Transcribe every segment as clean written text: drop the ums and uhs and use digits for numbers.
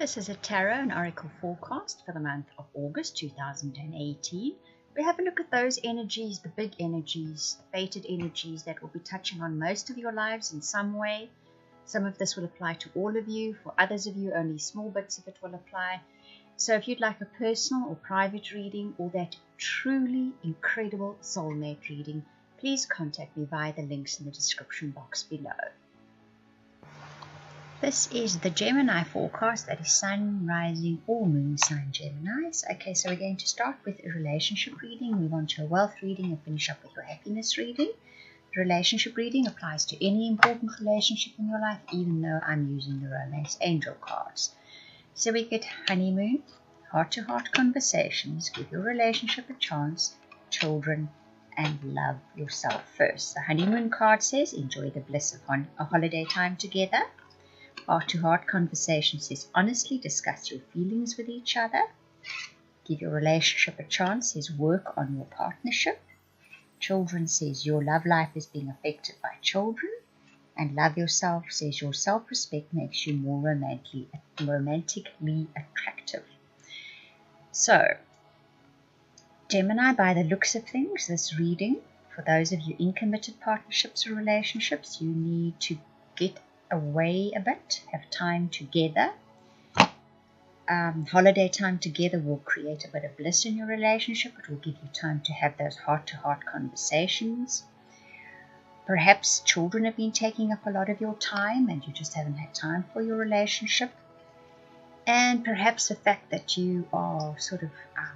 This is a tarot and oracle forecast for the month of August 2018. We have a look at those energies, the big energies, the fated energies that will be touching on most of your lives in some way. Some of this will apply to all of you. For others of you, only small bits of it will apply. So if you'd like a personal or private reading or that truly incredible soulmate reading, please contact me via the links in the description box below. This is the Gemini forecast, that is Sun, Rising, or Moon sign Geminis. Okay, so we're going to start with a relationship reading, move on to a wealth reading, and finish up with your happiness reading. The relationship reading applies to any important relationship in your life, even though I'm using the Romance Angel cards. So we get honeymoon, heart-to-heart conversations, give your relationship a chance, children, and love yourself first. The honeymoon card says enjoy the bliss of a holiday time together. Heart-to-heart conversation says honestly discuss your feelings with each other. Give your relationship a chance says work on your partnership. Children says your love life is being affected by children. And love yourself says your self-respect makes you more romantically attractive. So, Gemini, by the looks of things, this reading, for those of you in committed partnerships or relationships, you need to get away a bit, have time together. Holiday time together will create a bit of bliss in your relationship. It will give you time to have those heart-to-heart conversations. Perhaps children have been taking up a lot of your time and you just haven't had time for your relationship. And perhaps the fact that you are sort of, I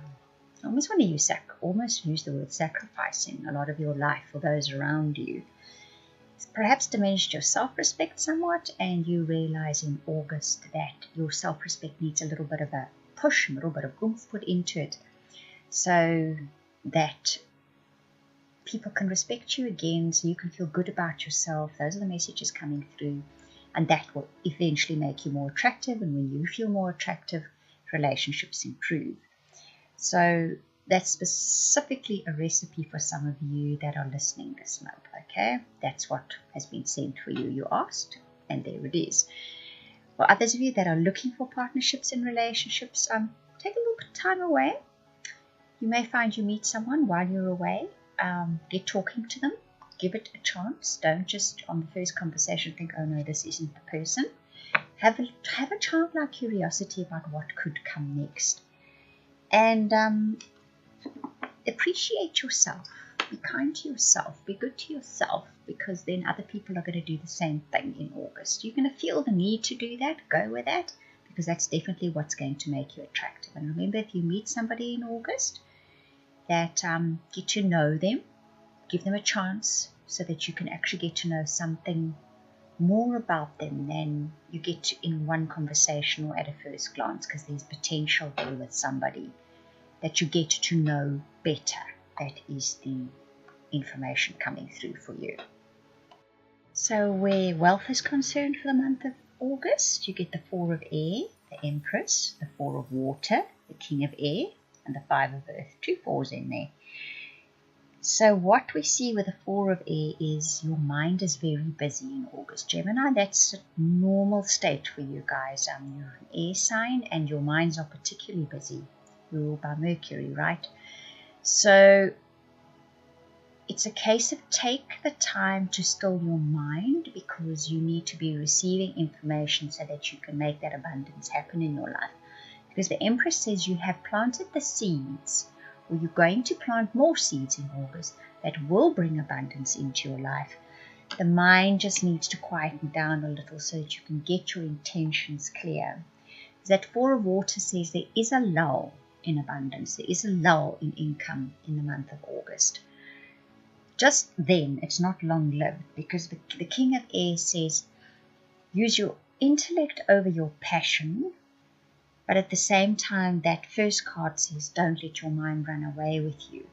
almost want to use the word sacrificing a lot of your life for those around you. Perhaps diminished your self-respect somewhat, and you realize in August that your self-respect needs a little bit of a push, a little bit of oomph put into it, so that people can respect you again, so you can feel good about yourself. Those are the messages coming through, and that will eventually make you more attractive, and when you feel more attractive, relationships improve. So that's specifically a recipe for some of you that are listening this month, okay? That's what has been sent for you. You asked, and there it is. For others of you that are looking for partnerships and relationships, take a little time away. You may find you meet someone while you're away. Get talking to them. Give it a chance. Don't just on the first conversation think, oh no, this isn't the person. Have a childlike curiosity about what could come next. And appreciate yourself. Be kind to yourself. Be good to yourself, because then other people are going to do the same thing in August. You're going to feel the need to do that. Go with that, because that's definitely what's going to make you attractive. And remember, if you meet somebody in August, that get to know them, give them a chance so that you can actually get to know something more about them than you get to in one conversation or at a first glance, because there's potential there with somebody that you get to know better. That is the information coming through for you. So where wealth is concerned for the month of August, you get the 4 of air, the Empress, the 4 of water, the King of air, and the 5 of earth. 2 4s in there. So what we see with the 4 of air is your mind is very busy in August. Gemini, that's a normal state for you guys. You're an air sign and your minds are particularly busy. Ruled by Mercury, right? So it's a case of take the time to still your mind, because you need to be receiving information so that you can make that abundance happen in your life. Because the Empress says you have planted the seeds, or you're going to plant more seeds in August that will bring abundance into your life. The mind just needs to quieten down a little so that you can get your intentions clear. That 4 of water says there is a lull in abundance. There is a lull in income in the month of August. Just then, it's not long-lived, because the King of air says use your intellect over your passion, but at the same time, that first card says don't let your mind run away with you.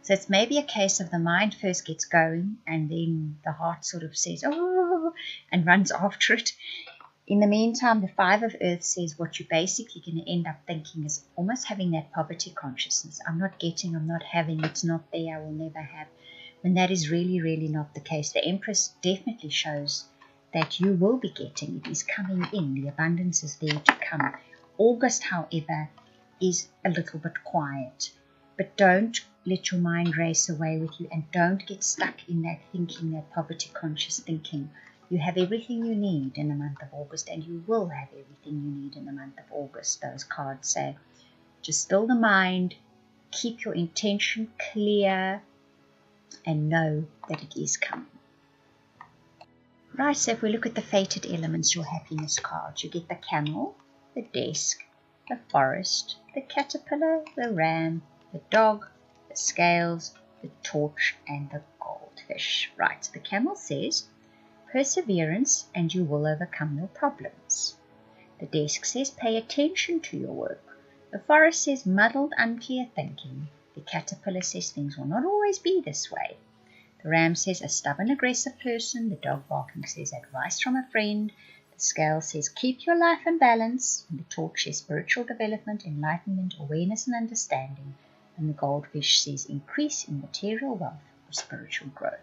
So it's maybe a case of the mind first gets going and then the heart sort of says, oh, and runs after it. In the meantime, the 5 of earth says what you're basically going to end up thinking is almost having that poverty consciousness. I'm not getting, I'm not having, it's not there, I will never have. When that is really, really not the case. The Empress definitely shows that you will be getting. It is coming in. The abundance is there to come. August, however, is a little bit quiet. But don't let your mind race away with you, and don't get stuck in that thinking, that poverty-conscious thinking. You have everything you need in the month of August, and you will have everything you need in the month of August, those cards say. Just still the mind, keep your intention clear, and know that it is coming. Right, so if we look at the fated elements, your happiness cards, you get the camel, the desk, the forest, the caterpillar, the ram, the dog, the scales, the torch, and the goldfish. Right, the camel says, perseverance and you will overcome your problems. The desk says, pay attention to your work. The forest says, muddled, unclear thinking. The caterpillar says, things will not always be this way. The ram says, a stubborn, aggressive person. The dog barking says, advice from a friend. The scale says, keep your life in balance. And the torch says, spiritual development, enlightenment, awareness, and understanding. And the goldfish says, increase in material wealth or spiritual growth.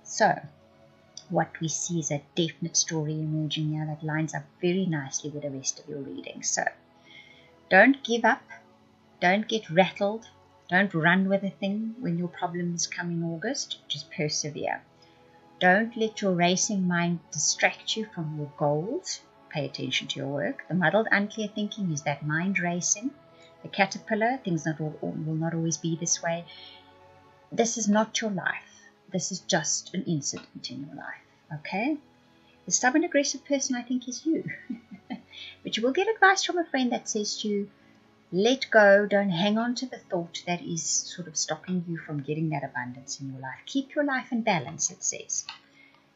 So, what we see is a definite story emerging here that lines up very nicely with the rest of your reading. So, don't give up. Don't get rattled. Don't run with a thing when your problems come in August. Just persevere. Don't let your racing mind distract you from your goals. Pay attention to your work. The muddled, unclear thinking is that mind racing. The caterpillar, things will not always be this way. This is not your life. This is just an incident in your life. Okay? The stubborn, aggressive person, I think, is you. But you will get advice from a friend that says to you, let go, don't hang on to the thought that is sort of stopping you from getting that abundance in your life. Keep your life in balance, it says.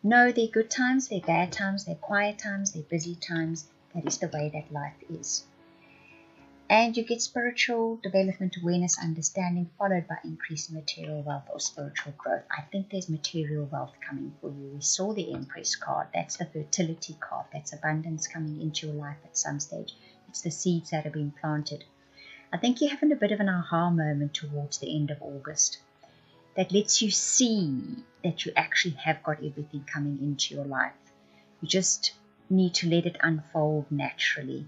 No, there are good times, there are bad times, there are quiet times, there are busy times. That is the way that life is. And you get spiritual development, awareness, understanding, followed by increased material wealth or spiritual growth. I think there's material wealth coming for you. We saw the Empress card. That's the fertility card. That's abundance coming into your life at some stage. It's the seeds that have been planted. I think you're having a bit of an aha moment towards the end of August that lets you see that you actually have got everything coming into your life. You just need to let it unfold naturally,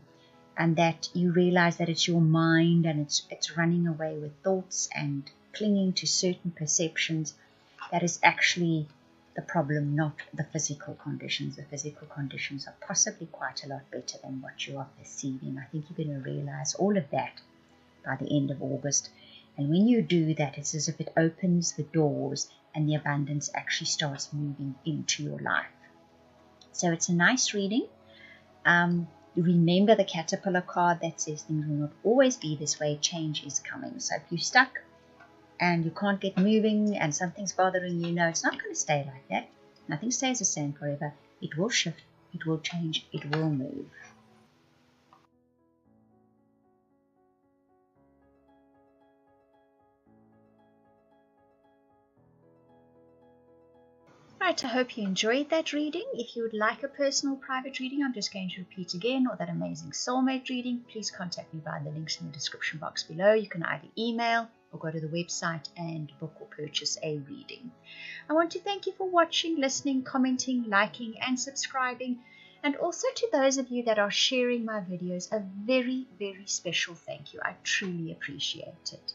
and that you realize that it's your mind and it's running away with thoughts and clinging to certain perceptions. That is actually the problem, not the physical conditions. The physical conditions are possibly quite a lot better than what you are perceiving. I think you're going to realize all of that by the end of August. And when you do that, it's as if it opens the doors and the abundance actually starts moving into your life. So it's a nice reading. Remember the caterpillar card that says things will not always be this way. Change is coming. So if you're stuck and you can't get moving and something's bothering you, no, it's not going to stay like that. Nothing stays the same forever. It will shift. It will change. It will move. Right, I hope you enjoyed that reading. If you would like a personal private reading, I'm just going to repeat again, or that amazing soulmate reading, please contact me via the links in the description box below. You can either email or go to the website and book or purchase a reading. I want to thank you for watching, listening, commenting, liking, and subscribing. And also to those of you that are sharing my videos, a very, very special thank you. I truly appreciate it.